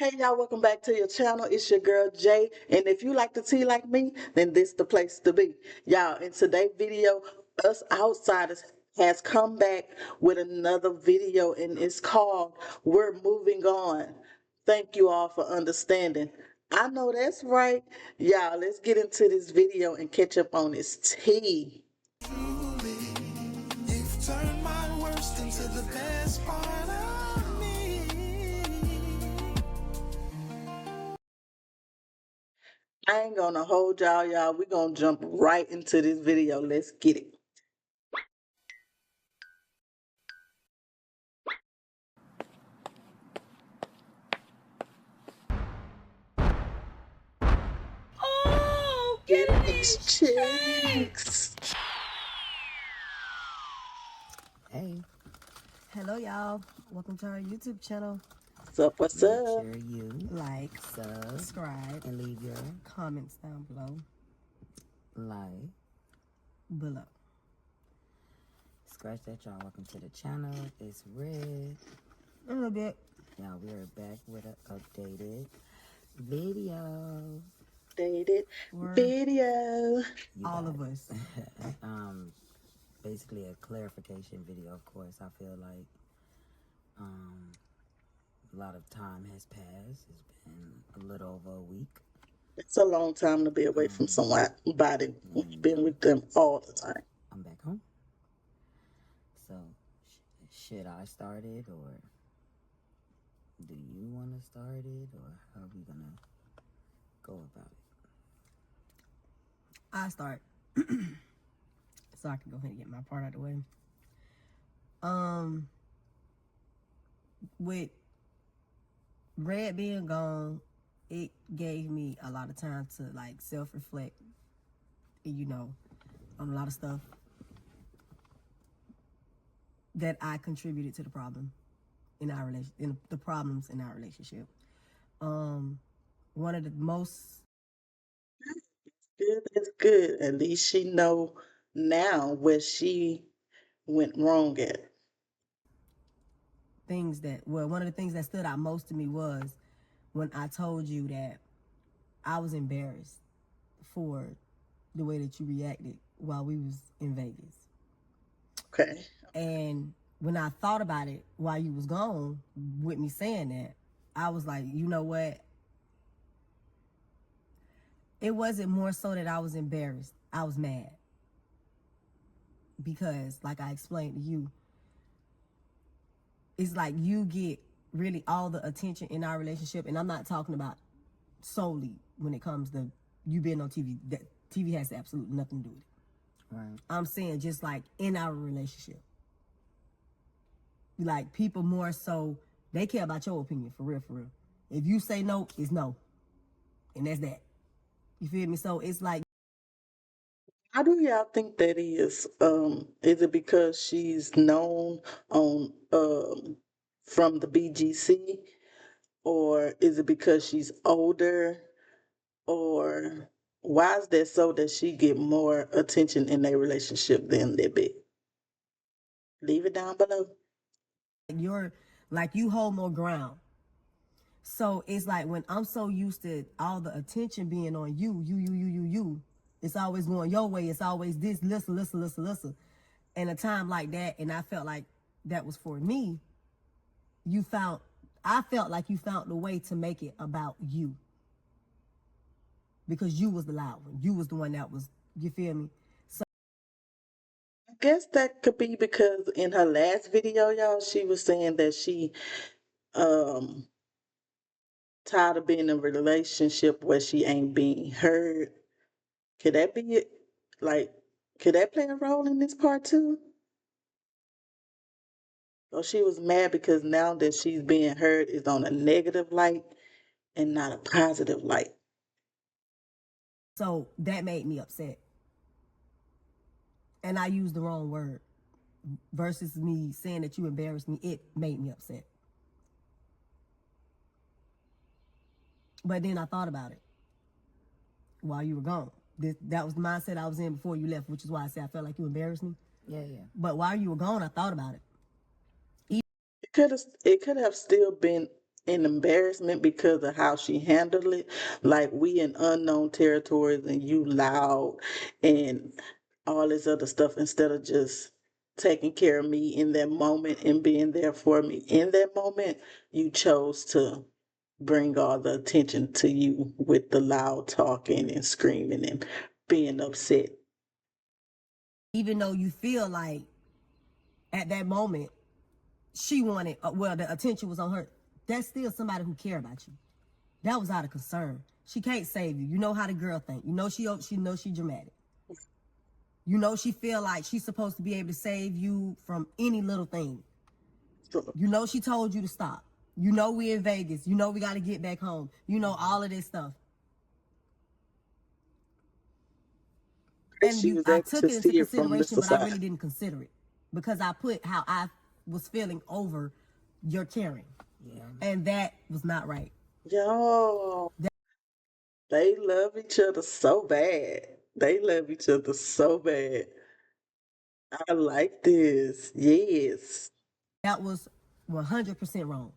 Hey y'all, welcome back to your channel. It's your girl Jay, and if you like the tea like me, then this the place to be. Y'all, in today's video, Us Outsiders has come back with another video, and it's called We're Moving On. Thank you all for understanding. I know that's right. Y'all, let's get into this video and catch up on this tea. You've turned my worst into the best part of me. I ain't gonna hold y'all. We're gonna jump right into this video. Let's get it. Oh, Get get these these chicks. chicks. Hey, hello y'all. Welcome to our YouTube channel. What's up? What's Make up? sure you like, subscribe, and leave your comments down below. Below. Scratch that, y'all. Welcome to the channel. It's Red. A little bit. Now we are back with an updated video. Dated We're video. all of us. Basically a clarification video, of course. I feel like a lot of time has passed. It's been a little over a week. It's a long time to be away from somebody who's been with them all the time. I'm back home. So, should I start it, or do you want to start it, or how are we gonna go about it? I start. So I can go ahead and get my part out of the way. With Red being gone, it gave me a lot of time to like self-reflect, on a lot of stuff that I contributed to the problem in our the problems in our relationship. One of the most Good, that's good. At least she know now where she went wrong at. one of the things that stood out most to me was when I told you that I was embarrassed for the way that you reacted while we was in Vegas. Okay. And when I thought about it while you was gone with me saying that, I was like, you know what? It wasn't more so that I was embarrassed. I was mad. Because, like I explained to you, it's like you get really all the attention in our relationship. And I'm not talking about solely when it comes to you being on TV. That TV has absolutely nothing to do with it. Right. I'm saying just like in our relationship. Like people more so, they care about your opinion, for real, for real. If you say no, it's no. And that's that. You feel me? So it's like, How do y'all think that is? Is it because she's known on from the BGC, or is it because she's older, or why is that so that she get more attention in their relationship than they be? Leave it down below. you hold more ground. So it's like when I'm so used to all the attention being on you, it's always going your way. It's always this, listen. And a time like that, and I felt like that was for me, I felt like you found a way to make it about you. Because you was the loud one. You was the one that was, you feel me? So I guess that could be because in her last video, y'all, she was saying that she um tired of being in a relationship where she ain't being heard. Could that be it? Like, could that play a role in this part too? Or she was mad because now that she's being heard is on a negative light and not a positive light. so that made me upset. And I used the wrong word. Versus me saying that you embarrassed me, it made me upset. But then I thought about it while you were gone. That was the mindset I was in before you left, which is why I said I felt like you embarrassed me. Yeah. But while you were gone, I thought about it. It could have still been and embarrassment because of how she handled it. Like we in unknown territories and you loud and all this other stuff instead of just taking care of me in that moment and being there for me in that moment, you chose to bring all the attention to you with the loud talking and screaming and being upset. Even though you feel like at that moment she wanted, well, the attention was on her, that's still somebody who care about you. That was out of concern. She can't save you. You know how the girl think. You know she knows she dramatic. You know she feel like she's supposed to be able to save you from any little thing. So You know she told you to stop. You know we in Vegas. You know we got to get back home. You know all of this stuff. And she was I able took to it into see it from consideration, this but I side. really didn't consider it because I put how I was feeling over your caring, Yeah. and that was not right. Yo, they love each other so bad. They love each other so bad. I like this. Yes. That was 100% wrong.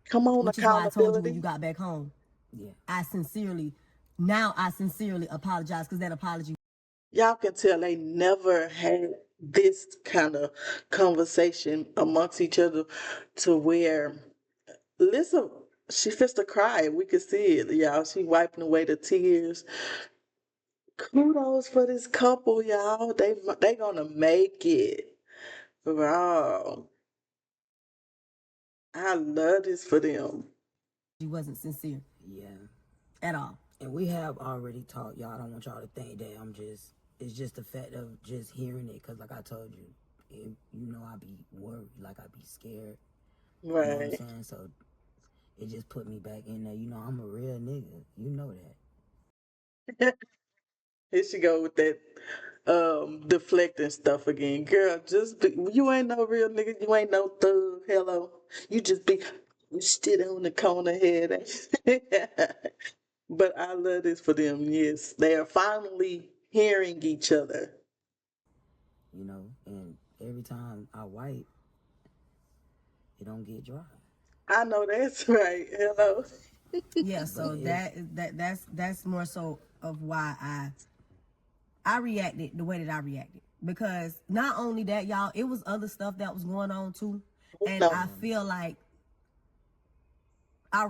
Come on, Which is why I told you when you accountability. got back home, Yeah. I sincerely apologize because that apology. Y'all can tell they never had this kind of conversation amongst each other to where, listen, she fixed to cry. We could see it, y'all. She wiping away the tears. Kudos for this couple, y'all. They gonna make it. Wow. I love this for them. wasn't sincere Yeah. at all. And we have already talked, y'all. I don't want y'all to think that it's just the fact of just hearing it. Because, like I told you, I be worried, like I be scared. You know what I'm Right. saying? So it just put me back in there. I'm a real nigga. You know that. Here she go with that deflecting stuff again. Girl, you ain't no real nigga, you ain't no thug, hello. You sit on the corner head. But I love this for them, yes. They are finally hearing each other. And every time I wipe, it don't get dry. I know that's right. Hello. Yeah, But so it's that's more so of why I reacted the way that I reacted because not only that, y'all, it was other stuff that was going on too, and No. I feel like I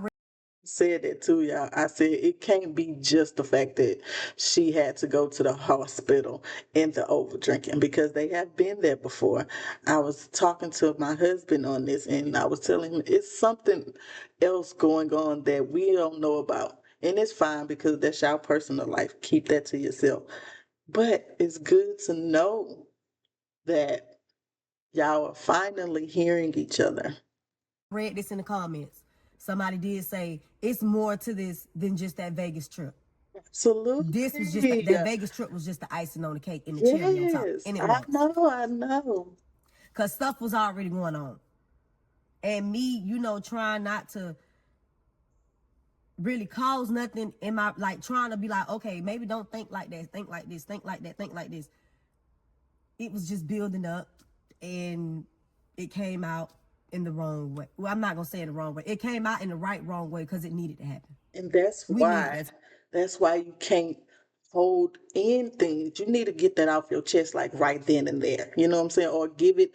Said that too, y'all. I said it can't be just the fact that she had to go to the hospital and the over drinking because they have been there before. I was talking to my husband on this and I was telling him it's something else going on that we don't know about. And it's fine because that's your personal life. Keep that to yourself. But it's good to know that y'all are finally hearing each other. read this in the comments. Somebody did say it's more to this than just that Vegas trip. This was just Absolutely. that Vegas trip was just the icing on the cake and the cherry on top, Yes, and it I was know, I know. because stuff was already going on, and me, trying not to really cause nothing in my like trying to be like, okay, maybe don't think like that, think like this, think like that, think like this. It was just building up, and it came out in the wrong way. Well, I'm not gonna say it the wrong way. It came out in the wrong way because it needed to happen. And that's We needed why, that. that's why you can't hold in things. You need to get that off your chest like right then and there. You know what I'm saying? Or give it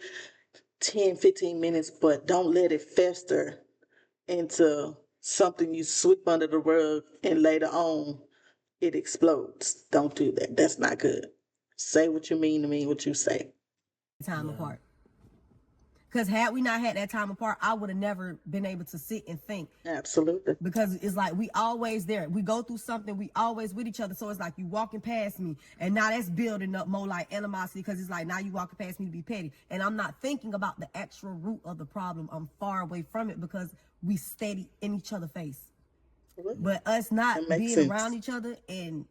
10, 15 minutes, but don't let it fester into something you sweep under the rug and later on it explodes. Don't do that. That's not good. Say what you mean what you say. Time yeah. apart. Because had we not had that time apart, I would have never been able to sit and think. Absolutely. Because it's like we always there. We go through something, we always with each other. So it's like you walking past me, and now that's building up more like animosity because it's like now you walking past me to be petty. And I'm not thinking about the actual root of the problem. I'm far away from it because we steady in each other's face. Absolutely. But us not That makes being around sense. each other and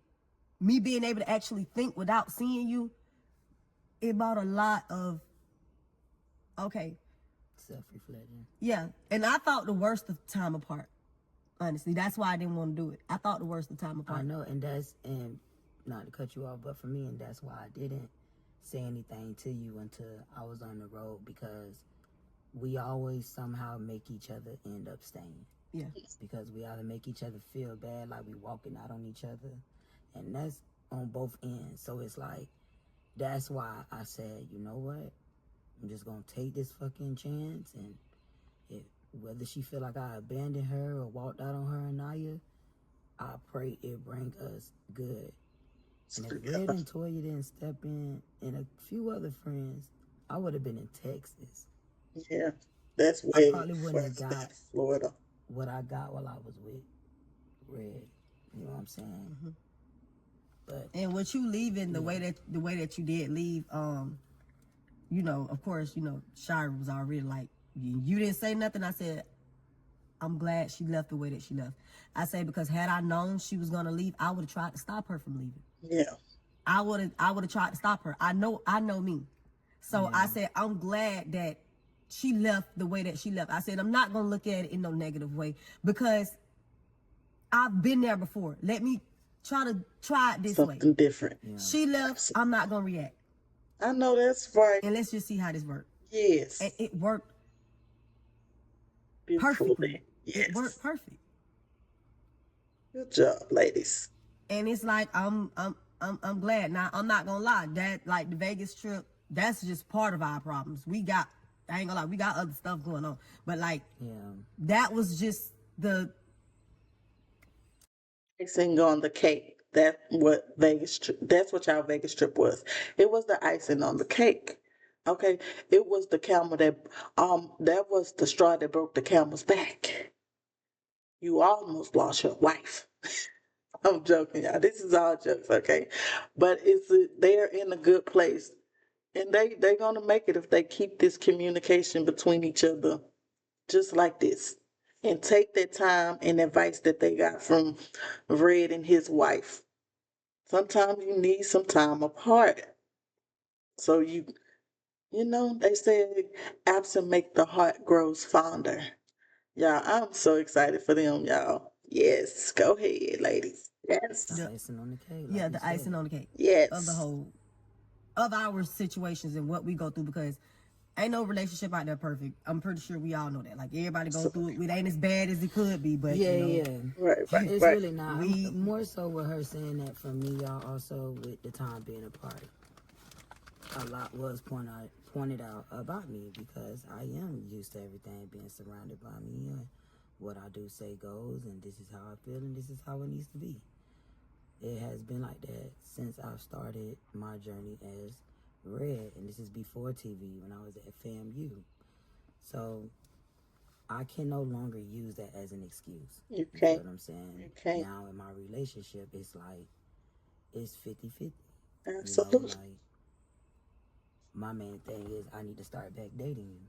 me being able to actually think without seeing you, it brought a lot of, okay, Self-reflecting. yeah. And I thought the worst of time apart. Honestly, that's why I didn't want to do it. I thought the worst of time apart. I know, and not to cut you off, but for me, and that's why I didn't say anything to you until I was on the road because we always somehow make each other end up staying. Yeah. Because we either make each other feel bad, like we walking out on each other, and that's on both ends. So it's like, that's why I said, you know what? I'm just gonna take this fucking chance, and if whether she feel like I abandoned her or walked out on her and Naya, I pray it bring us good. And if Red and Toya didn't step in, and a few other friends, I would have been in Texas. Yeah, that's I way probably wouldn't have further got Florida. what I got while I was with Red. You know what I'm saying? Mm-hmm. But And with you leaving the way that you did leave, you know, of course, you know, Shira was already like, you didn't say nothing. I said, I'm glad she left the way that she left. I say, because had I known she was gonna leave, I would have tried to stop her from leaving. Yeah. I would have tried to stop her. I know me. So I said, I'm glad that she left the way that she left. I said, I'm not gonna look at it in no negative way, because I've been there before. Let me try it this way. Something different. She left, I'm not gonna react. I know that's right. And let's just see how this works. Yes. And it worked Beautifully. perfectly. Yes. It worked perfect. Good job, ladies. And it's like, I'm glad. Now, I'm not gonna lie, that like the Vegas trip, that's just part of our problems. I ain't gonna lie, we got other stuff going on. But like, that was just the Icing on the cake. That's what y'all Vegas trip was. It was the icing on the cake. Okay. It was the camel that was the straw that broke the camel's back. You almost lost your wife. I'm joking, y'all. This is all jokes, okay? But they're in a good place, and they're gonna make it if they keep this communication between each other, just like this, and take that time and advice that they got from Red and his wife. Sometimes you need some time apart, so they say absent make the heart grows fonder. Y'all, I'm so excited for them, y'all. Yes, go ahead, ladies. Yes. the icing on the cake. Like yeah, you the said. icing on the cake Yes. of the whole of our situations and what we go through, because ain't no relationship out there perfect. I'm pretty sure we all know that. Like, everybody go through it. It ain't as bad as it could be, but Yeah. Right. It's really not. More so with her saying that for me, y'all, also with the time being apart. A lot was pointed out about me, because I am used to everything being surrounded by me, and what I do say goes, and this is how I feel, and this is how it needs to be. It has been like that since I've started my journey as Red, and this is before TV, when I was at FAMU. So I can no longer use that as an excuse. You You can't. know what I'm saying? You can't. Now in my relationship, it's like, it's 50-50. Absolutely. You know, like, my main thing is I need to start back dating you.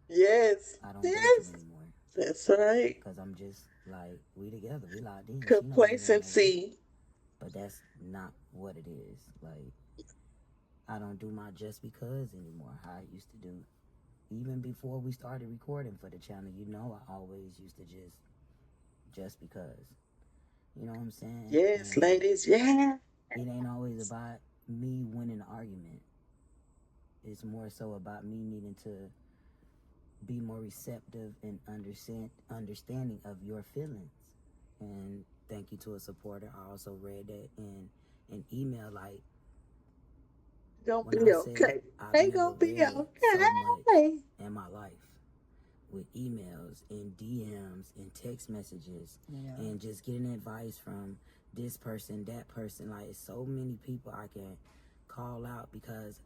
Yes. I don't Yes. date you anymore. That's right. Because I'm just like, we together, we locked in. Complacency. But that's not what it is. Like, I don't do my just because anymore, how I used to do. Even before we started recording for the channel, I always used to just because. You know what I'm saying? Yes, And ladies. Yeah. it ain't always about me winning the argument. It's more so about me needing to be more receptive and understanding of your feelings. And thank you to a supporter. I also read that in an email, like, Gonna when be I okay. said I've They never gonna be read so much okay. in my life, with emails and DMs and text messages, and just getting advice from this person, that person. Like, so many people I can call out, because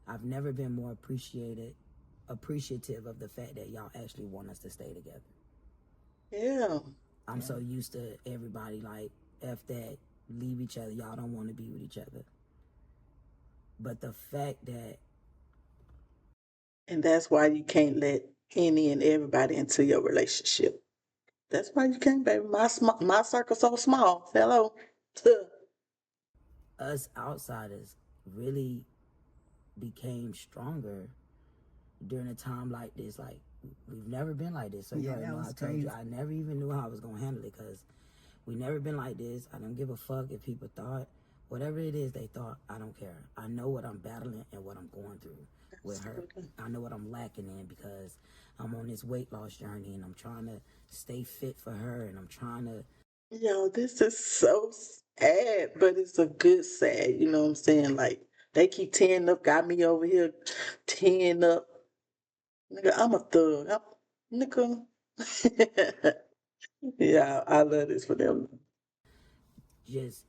I've never been more appreciative of the fact that y'all actually want us to stay together. Yeah. I'm so used to everybody like, F that, leave each other, y'all don't want to be with each other. But the fact that, And that's why you can't let any and everybody into your relationship. That's why you can't, baby. My circle's so small. Hello. us outsiders really became stronger during a time like this. Like, we've never been like this. So you already know, I told you, I never even knew how I was going to handle it, because we never been like this. I don't give a fuck if people thought whatever it is they thought. I don't care. I know what I'm battling and what I'm going through. with her. I know what I'm lacking in because I'm on this weight loss journey and I'm trying to stay fit for her and I'm trying to. Yo, this is so sad, but it's a good sad, you know what I'm saying? Like, they keep tearing up, got me over here tearing up. Nigga, I'm a thug. Nigga. Yeah, I love this for them. Just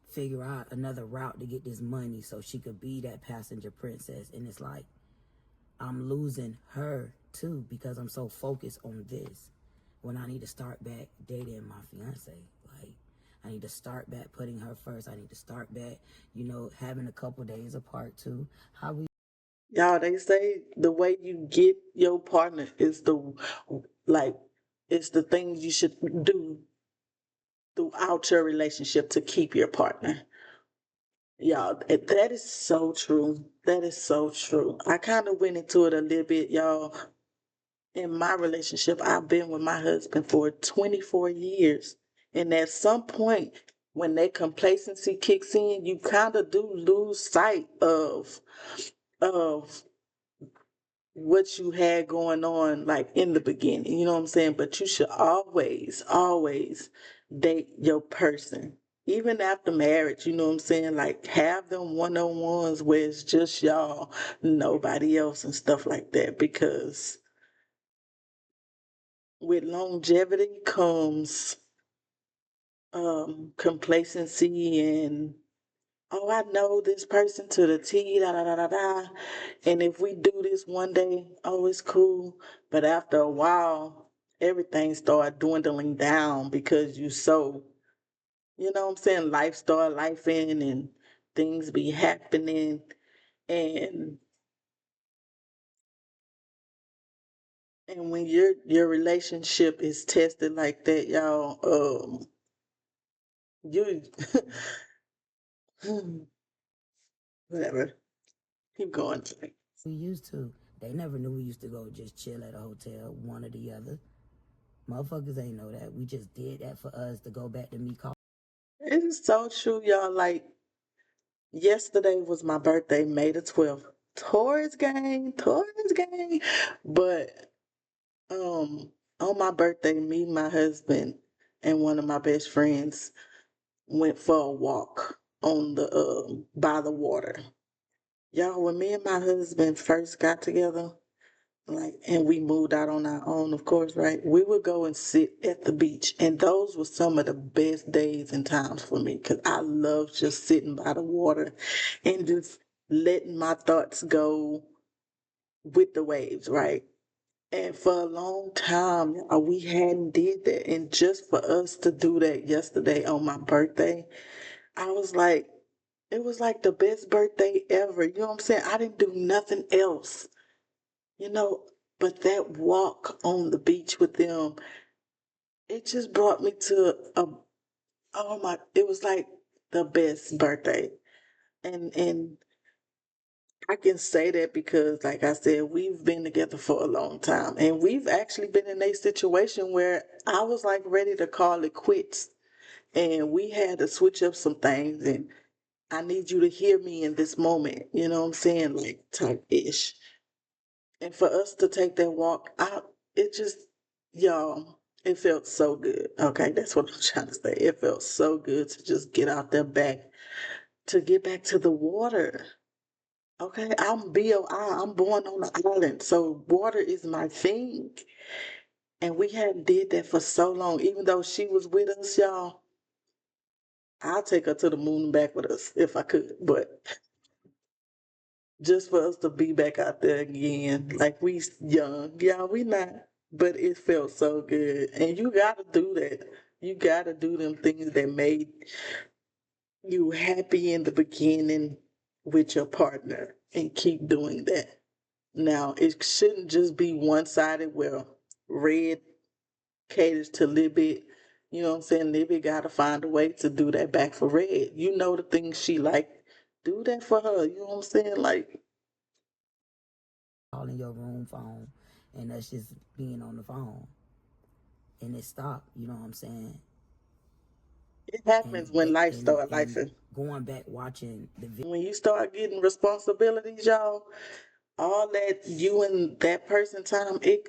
figure out another route to get this money so she could be that passenger princess. And it's like, I'm losing her too because I'm so focused on this when I need to start back dating my fiance. Like, I need to start back putting her first. I need to start back, having a couple days apart too. How we Y'all, they say the way you get your partner is like, it's the things you should do throughout your relationship to keep your partner. Y'all, that is so true. That is so true. I kind of went into it a little bit, y'all. In my relationship, I've been with my husband for 24 years. And at some point, when that complacency kicks in, you kind of do lose sight of what you had going on like in the beginning, you know what I'm saying? But you should always, always date your person. Even after marriage, you know what I'm saying? Like have them one-on-ones where it's just y'all, nobody else and stuff like that. Because with longevity comes complacency and oh, I know this person to the T, da da da da da. And if we do this one day, oh, it's cool. But after a while, everything start dwindling down because you so, you know what I'm saying, life start lifing and things be happening. And and when your relationship is tested like that, y'all, you whatever. Keep going. used to. They never knew we used to go just chill at a hotel, one or the other. Motherfuckers ain't know that. We just did that for us to go back to me call. It is so true, y'all. Like yesterday was my birthday, May the 12th. Taurus gang, Taurus gang. But on my birthday, me, my husband, and one of my best friends went for a walk on the by the water. Y'all, when me and my husband first got together, like, and we moved out on our own, of course, right? We would go and sit at the beach, and those were some of the best days and times for me because I love just sitting by the water and just letting my thoughts go with the waves, right? And for a long time, we hadn't did that, and just for us to do that yesterday on my birthday, I was like, it was like the best birthday ever. You know what I'm saying? I didn't do nothing else. You know, but that walk on the beach with them, it just brought me to oh my, it was like the best birthday. And I can say that because like I said, we've been together for a long time and we've actually been in a situation where I was like ready to call it quits and we had to switch up some things and I need you to hear me in this moment, you know what I'm saying? Like type ish. And for us to take that walk out, it just, y'all, it felt so good. Okay, that's what I'm trying to say. It felt so good to just get out there back, to get back to the water. Okay, I'm BOI, I'm born on the island, so water is my thing. And we hadn't did that for so long. Even though she was with us, y'all, I'll take her to the moon and back with us if I could. But just for us to be back out there again, like we young, yeah, we not, but it felt so good. And you gotta do that. You gotta do them things that made you happy in the beginning with your partner and keep doing that. Now, it shouldn't just be one sided where red caters to Libby. You know what I'm saying? Libby gotta find a way to do that back for red. You know the things she like, do that for her. You know what I'm saying? Like, Calling your room phone and that's just being on the phone and it stopped, you know what I'm saying? it And happens when that life and start and life. going back watching the video When you start getting responsibilities, y'all, all that you and that person time, it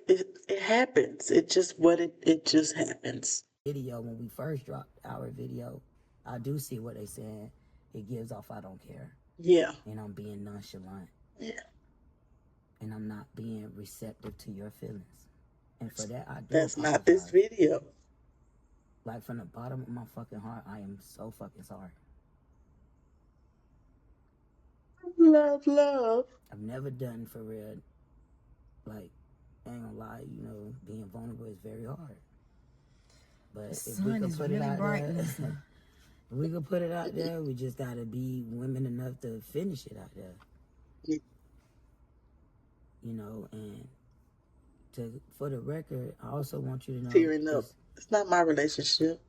happens. It just it just happens. Video, when we first dropped our video, I do see what they saying. It gives off I don't care. Yeah. And I'm being nonchalant. Yeah. And I'm not being receptive to your feelings. And for that, I do That's not this apologize. video. Like, from the bottom of my fucking heart, I am so fucking sorry. Love, love. I've never done for real. Like, I ain't gonna lie, being vulnerable is very hard. But The if we sun could is put it really out bright, there, listen. if we could put it out there, we just gotta be women enough to finish it out there. And for the record, I also want you to know, Tearing up. It's not my relationship.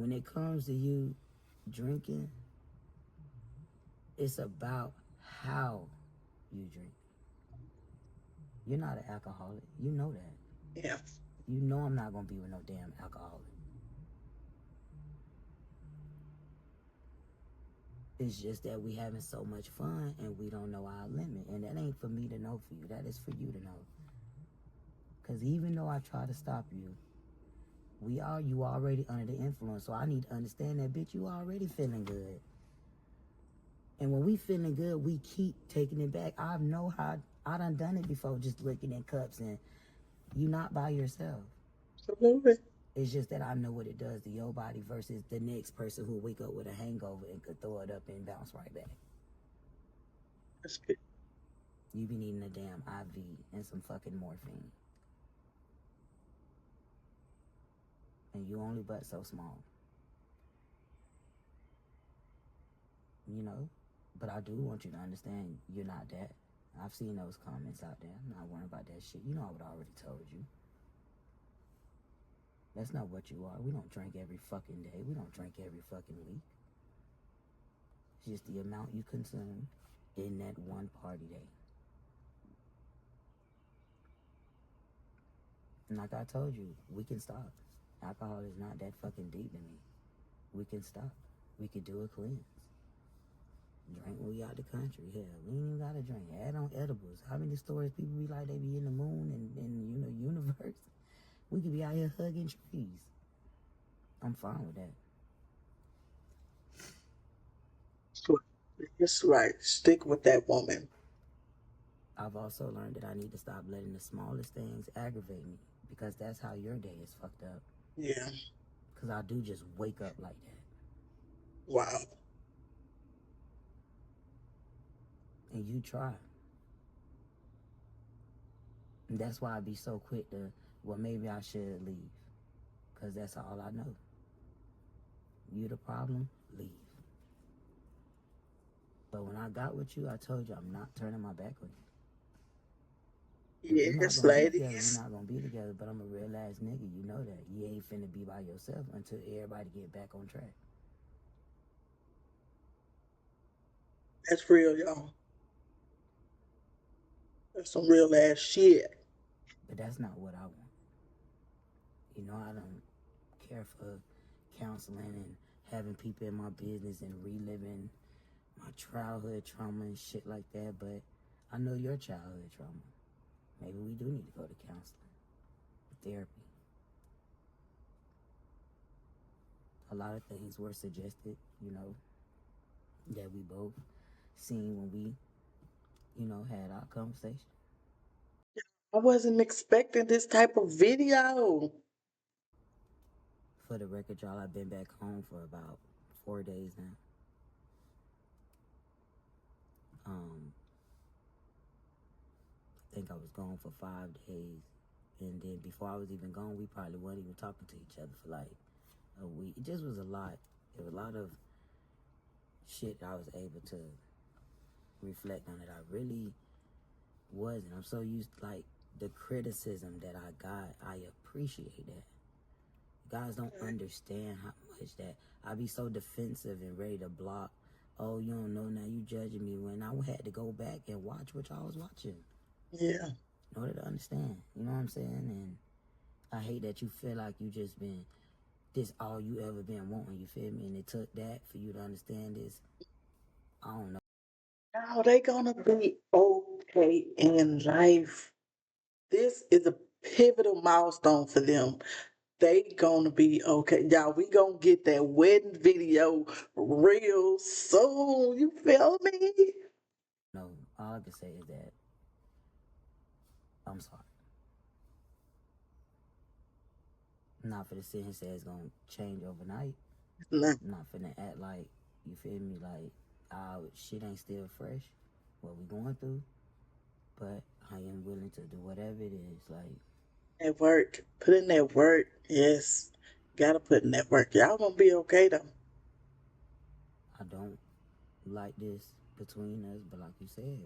when it comes to you drinking, it's about how you drink. You're not an alcoholic. You know that. Yeah. You know I'm not gonna be with no damn alcoholic. It's just that we having so much fun and we don't know our limit. And that ain't for me to know for you. That is for you to know. Because even though I try to stop you, you already under the influence. So I need to understand that, bitch, you already feeling good. And when we feeling good, we keep taking it back. I know how I done it before, just looking at cups, and you not by yourself. Absolutely. It's just that I know what it does to your body versus the next person who wake up with a hangover and could throw it up and bounce right back. That's good. You be needing a damn IV and some fucking morphine. And you only but so small. But I do want you to understand you're not that. I've seen those comments out there. I'm not worrying about that shit. I would already told you. That's not what you are. We don't drink every fucking day. We don't drink every fucking week. It's just the amount you consume in that one party day. And like I told you, we can stop. Alcohol is not that fucking deep to me. We can stop. We could do a cleanse. Drink when we out the country. Hell, we ain't even gotta drink. Add on edibles. How many stories people be like they be in the moon and universe? We could be out here hugging trees. I'm fine with that. It's right. Stick with that woman. I've also learned that I need to stop letting the smallest things aggravate me, because that's how your day is fucked up. Yeah. Because I do just wake up like that. Wow. And you try. And that's why I be so quick to, well, maybe I should leave. Because that's all I know. You the problem, leave. But when I got with you, I told you I'm not turning my back on you. If we're not Yes, gonna be together, ladies. we're not gonna be together. But I'm a real ass nigga, you know that. You ain't finna be by yourself until everybody get back on track. That's real, y'all. That's some real ass shit. But that's not what I want. I don't care for counseling and having people in my business and reliving my childhood trauma and shit like that. But I know your childhood trauma. Maybe we do need to go to counseling, therapy. A lot of things were suggested, that we both seen when we, had our conversation. I wasn't expecting this type of video. For the record, y'all, I've been back home for about 4 days now. I think I was gone for 5 days. And then before I was even gone, we probably weren't even talking to each other for like a week. It just was a lot. There was a lot of shit I was able to reflect on that I really wasn't. I'm so used to like the criticism that I got. I appreciate that. You guys don't understand how much that I be so defensive and ready to block. Oh, you don't know now, you judging me, when I had to go back and watch what y'all was watching. Yeah. In order to understand, you know what I'm saying? And I hate that you feel like you just been this all you ever been wanting, you feel me? And it took that for you to understand this. I don't know. Now they gonna be okay. okay in life. This is a pivotal milestone for them. They gonna be okay. Y'all, we gonna get that wedding video real soon. You feel me? No, all I can say is that I'm sorry. I'm not for to sit and say it's gonna change overnight. Nah, I'm not finna act like, you feel me, like shit ain't still fresh. What we going through, but I am willing to do whatever it is. Like, that work. Put in that work. Yes. Gotta put in that work. Y'all gonna be okay though. I don't like this between us, but like you said,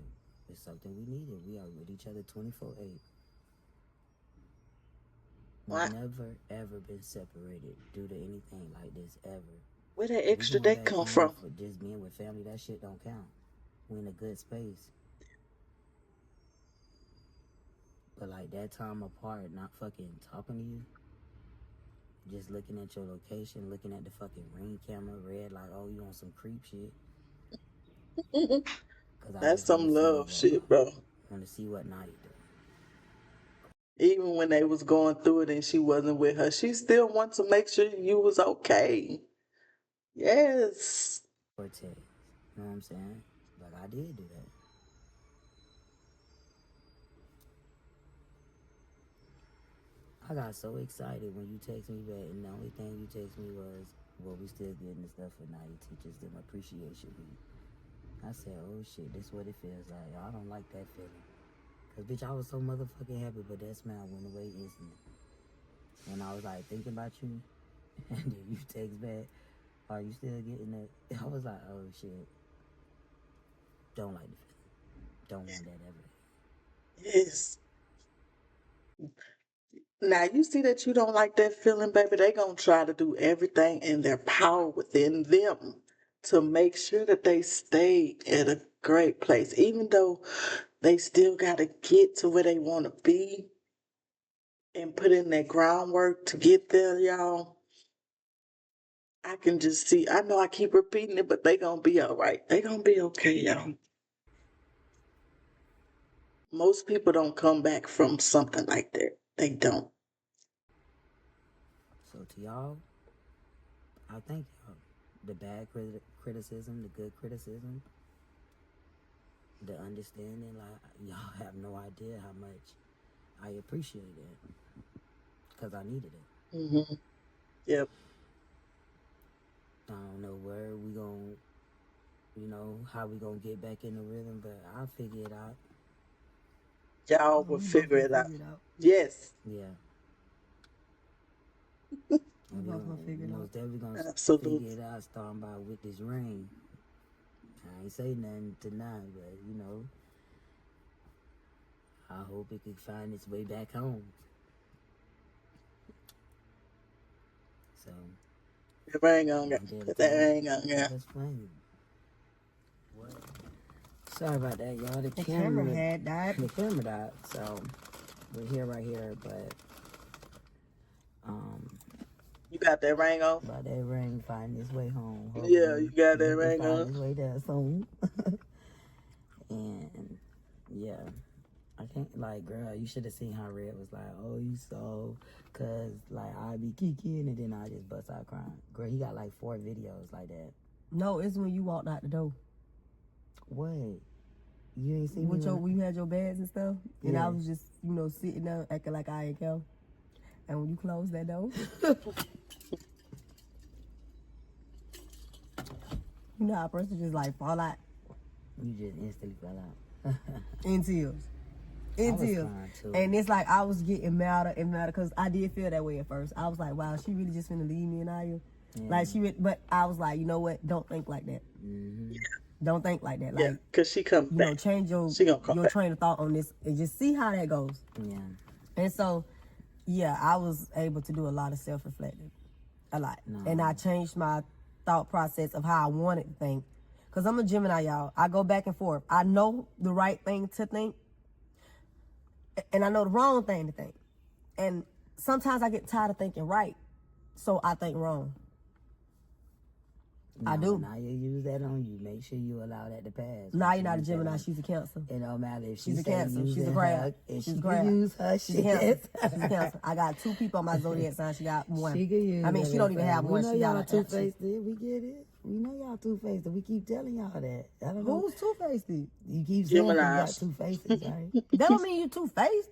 it's something we needed. We are with each other 24/8. We've Why? never ever been separated due to anything like this ever. Where that If we extra going that back come home from? for just being with family, that shit don't count. We in a good space. But like that time apart, not fucking talking to you, just looking at your location, looking at the fucking ring camera, red like, oh, you on some creep shit. Cause I That's just want some to see love what, shit, bro. night you doing. Even when they was going through it and she wasn't with her, she still wants to make sure you was okay. Yes. Or text. You know what I'm saying? Like I did do that. I got so excited when you text me back, and the only thing you text me was, "Well, we still getting the stuff for Night Teachers them appreciation week." I said, "Oh shit, this what it feels like." I don't like that feeling, cause bitch, I was so motherfucking happy, but that smile went away instantly. And I was like thinking about you, and then you text back, "Are you still getting that?" I was like, "Oh shit, don't like the feeling, don't want that ever." Yes. Now you see that you don't like that feeling, baby. They gonna try to do everything in their power within them to make sure that they stay at a great place, even though they still gotta get to where they want to be and put in that groundwork to get there, y'all. I can just see. I know I keep repeating it, but they gonna be all right. They gonna be okay, y'all. Most people don't come back from something like that. They don't. So to y'all, I thank y'all. The bad criticism, the good criticism, the understanding. Like y'all have no idea how much I appreciate it, because I needed it. Hmm. Yep. I don't know where we gon' how we gonna get back in the rhythm, but I'll figure it out. Y'all No, will we both figure gonna it out. figure it out. Yes, Yeah, We and both gonna figure we it out. most definitely gonna figure absolutely. it out. Starting by with this ring. I ain't say nothing tonight, but I hope it can find its way back home. So That ring on there. one day at a Put that time. ring on there. That's funny. What? Sorry about that, y'all. The The camera camera, had died. the camera died, so we're here right here. But um, You got that ring on? by that ring find its way home. Yeah, you Hopefully, got that it can ring find on. its way there soon. And yeah, I can't like, girl. You should have seen how Red was like, "Oh, you so," cause like I be kicking and then I just bust out crying. Girl, he got like 4 videos like that. No, it's when you walked out the door. What? You ain't seen me With your, when? when you had your bags and stuff, and I Yeah. was just, sitting there acting like I ain't care. And when you closed that door, you know how a person just like fall out You just instantly fell out. in tears. I In was tears. crying too. And it's like I was getting madder and madder because I did feel that way at first. I was like, wow, she really just finna leave me and Aya. Yeah. Like but I was like, you know what? Don't think like that. Mm-hmm. Don't think like that. Yeah, Like, because she come back. change your She gonna come your back. train of thought on this and just see how that goes. Yeah. And so, yeah, I was able to do a lot of self-reflecting, a lot. No. And I changed my thought process of how I wanted to think. Because I'm a Gemini, y'all. I go back and forth. I know the right thing to think, and I know the wrong thing to think. And sometimes I get tired of thinking right, so I think wrong. I do. Now you use that on you. Make sure you allow that to pass. Nah, you're not a Gemini. She's a Cancer. It don't matter if She's a Cancer. She's a crab. If She's she a crab. can use her She's a shit. Cancer. She's a Cancer. I got 2 people on my zodiac sign. She got 1. She can use I mean, she don't even have we 1. know She y'all got two-faced. We get it. We know y'all two-faced. We keep telling y'all that. I don't know. Who's two-faced? You keep saying you got Geminis. 2 faces, right? That don't mean you two-faced.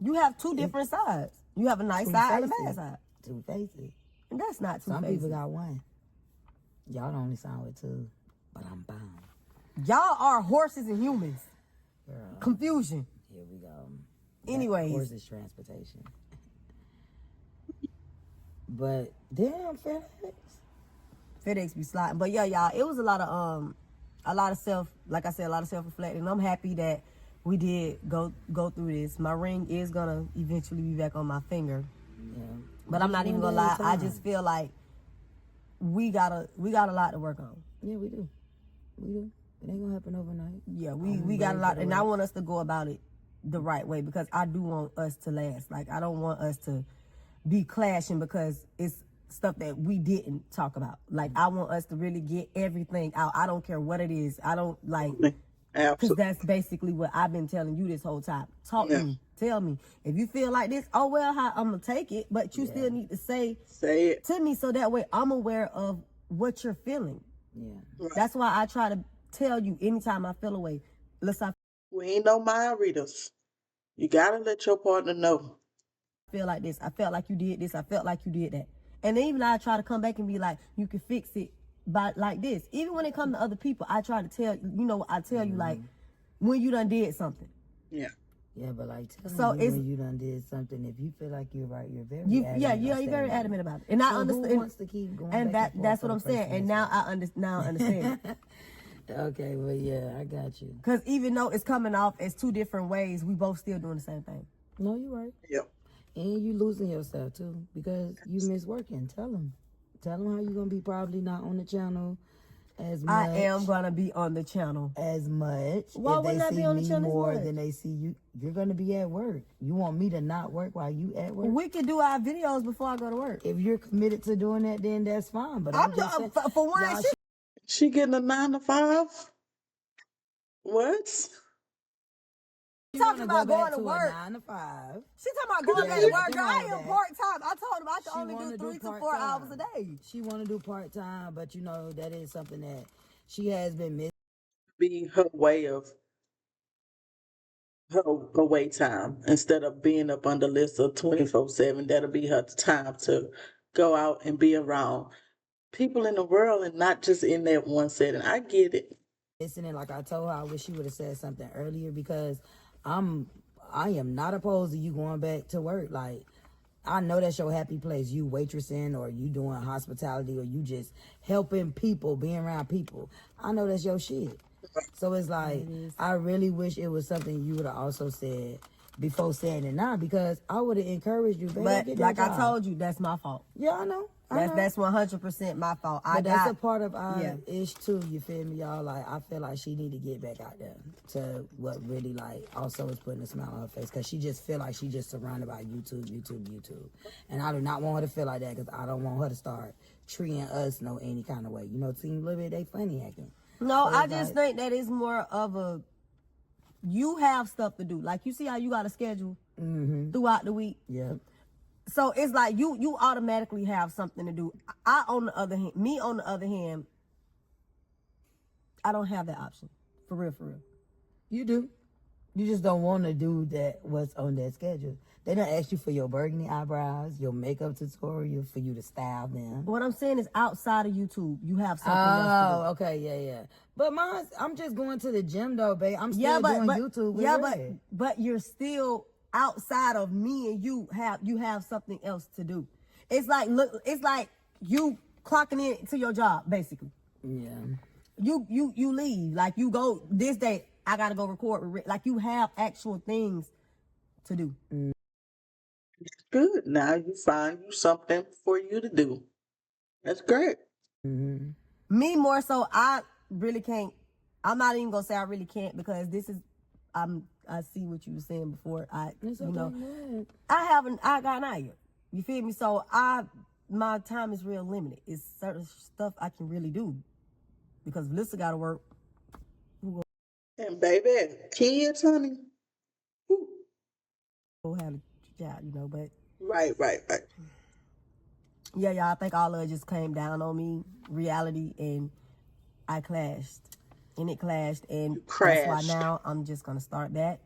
You have 2 different sides. You have a nice side and a bad side. 2 faces. And that's not two Some faces. people got 1. Y'all only sign with 2, but I'm bound. Y'all are horses and humans. Girl, Confusion. here we go. Anyways. Horses transportation. But damn, FedEx. FedEx be sliding. But yeah, y'all, it was a lot of self, like I said, a lot of self-reflecting. I'm happy that we did go through this. My ring is gonna eventually be back on my finger. Yeah. But I'm not even gonna lie, I just feel like we got a lot to work on. Yeah, we do. We do. It ain't gonna happen overnight. Yeah, we got a lot, and I want us to go about it the right way because I do want us to last. Like, I don't want us to be clashing because it's stuff that we didn't talk about. Like, I want us to really get everything out. I don't care what it is. I don't like, because Absolutely. that's basically what I've been telling you this whole time. Talk to Yeah. me. Tell me. If you feel like this, oh, well, I'm going to take it. But you still need to say it to me so that way I'm aware of what you're feeling. Yeah. Right. That's why I try to tell you anytime I feel away. Listen, We ain't no mind readers. You gotta let your partner know. I feel like this. I felt like you did this. I felt like you did that. And then even I try to come back and be like, you can fix it by like this. Even when it comes to other people, I try to tell I tell you like when you done did something. Yeah. Yeah, but like tell So me it's- when you done did something. If you feel like you're right, you're very You adamant. you're very adamant about it. And I So understand. Who wants to keep going And back that's forth what for I'm the saying. person And that's now I understand. right? Okay, well, yeah, I got you. Because even though it's coming off as 2 different ways, we both still doing the same thing. No, you're right. Yep. And you losing yourself too because you miss working. Tell them how you're gonna be probably not on the channel as much. I am gonna be on the channel. as much. Why if they wouldn't I see be on the me channel as more much? than they see you, you're gonna be at work. You want me to not work while you at work? We could do our videos before I go to work. If you're committed to doing that, then that's fine. But I'm just saying, for one, y'all She getting a 9 to 5? What? she talking wanna about go going back to to work. a 9 to 5. She talking about going Yeah, back to work. nothing Girl, wrong I with am that. part time. I told him I can She only wanna do do 3 to 4 part-time. hours a day. She want to do part time, but you know that is something that she has been missing. Be her way of her away time instead of being up on the list of 24/7. That'll be her time to go out and be around people in the world and not just in that one setting. I get it. And like I told her, I wish she would have said something earlier because I am not opposed to you going back to work. Like, I know that's your happy place. You waitressing or you doing hospitality or you just helping people, being around people. I know that's your shit. So it's like, I really wish it was something you would have also said before saying it now because I would have encouraged you, baby. But get like that I job. told you, that's my fault. Yeah, I know. I know. That's 100% my fault. But that's a part of our yeah. ish too, you feel me, y'all? Like, I feel like she need to get back out there to what really, like, also is putting a smile on her face. Because she just feel like she just surrounded by YouTube. And I do not want her to feel like that because I don't want her to start treating us any kind of way. You know, Team Little Bit, they funny acting. No, So I it's just like- think that it's more of a, you have stuff to do. Like, you see how you got a schedule throughout the week? Yeah. So it's like you automatically have something to do. On the other hand, I don't have that option. For real. You do. You just don't want to do that, what's on that schedule. They don't ask you for your burgundy eyebrows, your makeup tutorial for you to style them. What I'm saying is outside of YouTube, you have something else Oh, okay, yeah. But mine, I'm just going to the gym though, babe. I'm to do. still doing YouTube. With Red. but you're still outside of me, and you have something else to do. It's like you clocking in to your job basically. Yeah. You leave, like you go this day. I gotta go record with Rick. Like you have actual things to do. Good. Now you find you something for you to do. That's great. Me more so, I really can't. I'm not even gonna say I really can't because this is. I see what you were saying before. It's okay, you know, go ahead. I got Naya. You feel me? So my time is real limited. It's certain stuff I can really do because Lisa got to work. And baby, kids, honey. Whew. Who have a job, but Right, right, right. yeah, y'all. I think all of it just came down on me, reality, and I clashed, and it clashed, and You that's why crashed. now I'm just gonna start that,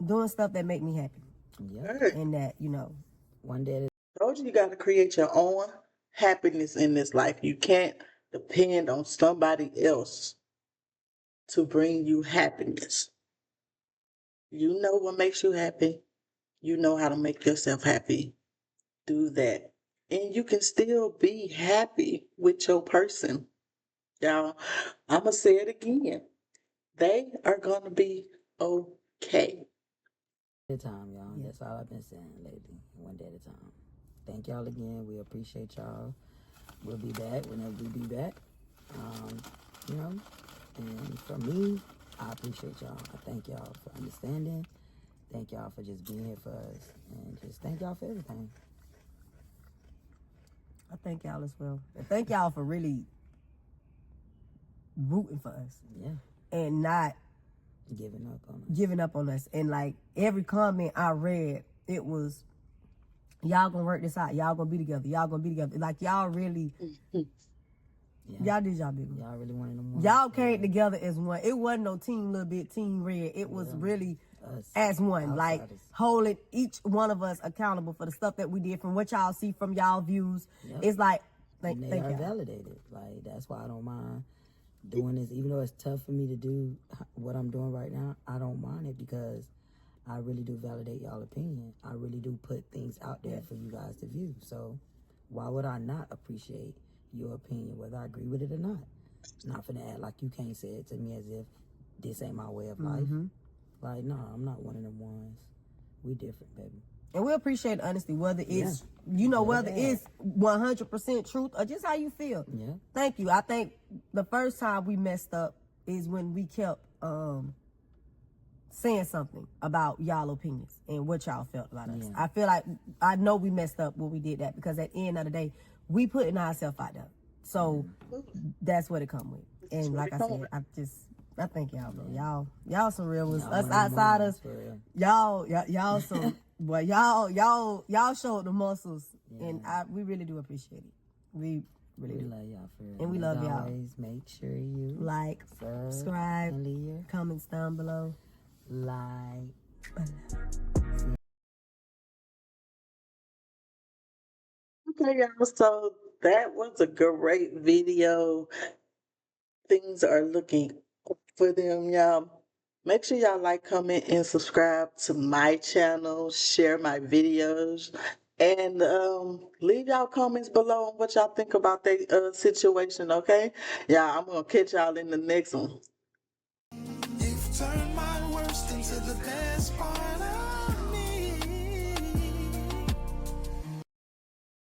doing stuff that make me happy, Yep. Hey, and that One day at a told you got to create your own happiness in this life. You can't depend on somebody else to bring you happiness. You know what makes you happy. You know how to make yourself happy. Do that. And you can still be happy with your person. Y'all, I'm going to say it again. They are going to be okay. time, y'all. That's all I've been saying lately. One day at a time. Thank y'all again. We appreciate y'all. We'll be back whenever we be back. You know, and for me, I appreciate y'all. I thank y'all for understanding. Thank y'all for just being here for us. And just thank y'all for everything. I thank y'all as well. And thank y'all for really rooting for us. Yeah. And not Giving up on us. And like every comment I read, it was, y'all gonna work this out. Y'all gonna be together. Y'all gonna be together. Like y'all really, y'all did y'all big one. Y'all really wanted them. Y'all came together as one. It wasn't no team little bit, team red. It was really us as one. Like outsiders. holding each one of us accountable for the stuff that we did from what y'all see from y'all views. It's like, And they thank are y'all. validated. Like, that's why I don't mind doing this. Even though it's tough for me to do what I'm doing right now, I don't mind it because I really do validate y'all opinion. I really do put things out there for you guys to view. So why would I not appreciate your opinion, whether I agree with it or not? Not finna act like you can't say it to me as if this ain't my way of life. Like, no, I'm not one of them ones. We different, baby. And we appreciate honesty, whether it's, whether it's 100% truth or just how you feel. Yeah. Thank you. I think the first time we messed up is when we kept saying something about y'all opinions and what y'all felt about us. I feel like, I know we messed up when we did that because at the end of the day, we putting ourselves out there. So that's what it come with. And like I said, I thank y'all, bro. Y'all some real ones. Us outsiders, y'all some, but y'all showed the muscles, and we really do appreciate it. We really do. Love y'all for real. And we love y'all. Always make sure you Like, subscribe, and leave your comments down below. like. Okay, y'all. So that was a great video. Things are looking up for them, y'all. Make sure y'all like, comment, and subscribe to my channel. Share my videos. And leave y'all comments below on what y'all think about the situation, okay? Yeah, I'm going to catch y'all in the next one. You've turned my worst into the best part